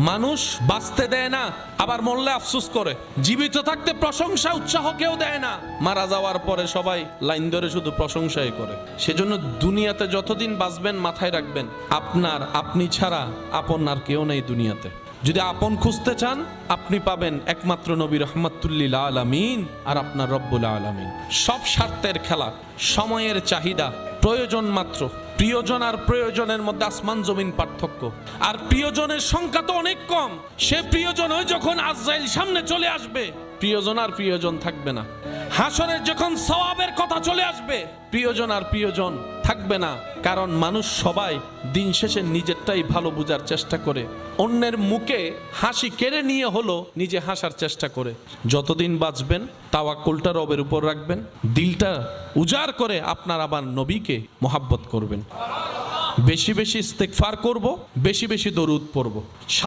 মানুষ বাঁচতে দেয় না, আবার মরলে আফসোস করে। জীবিত থাকতে প্রশংসা উৎসাহ কেউ দেয় না, মারা যাওয়ার পরে সবাই লাইন ধরে শুধু প্রশংসাই করে। সেজন্য দুনিয়াতে যতদিন বাঁচবেন মাথায় রাখবেন, আপনি ছাড়া আপন আর কেউ নেই দুনিয়াতে। যদি আপন খুঁজতে চান আপনি পাবেন একমাত্র নবী রহমাতুল্লিল আলামিন আর আপনার রব্বুল আলামিন। সব স্বার্থের খেলা, সময়ের চাহিদা, প্রয়োজন মাত্র। প্রিয়জন আর প্রয়োজনের মধ্যে আসমান জমিন পার্থক্য। আর প্রিয়জনের সংখ্যা তো অনেক কম। সে প্রিয়জন ওই যখন আজরাইল সামনে চলে আসবে, প্রিয়জন আর প্রিয়জন থাকবে না। হাসরের যখন সওয়াবের কথা চলে আসবে, প্রিয়জন আর প্রিয়জন থাকবে না। কারণ মানুষ সবাই দিন শেষে নিজেরটাই ভালো বোঝার চেষ্টা করে, অন্যের মুখে হাসি কেড়ে নিয়ে হলো নিজে হাসার চেষ্টা করে। যতদিন বাঁচবেন তাওয়াক্কুলটা রবের উপর রাখবেন, দিলটা উজাড় করে আপনার আবার নবীকে মোহাব্বত করবেন। বেশি বেশি ইস্তেগফার করব, বেশি বেশি দরুদ পড়ব।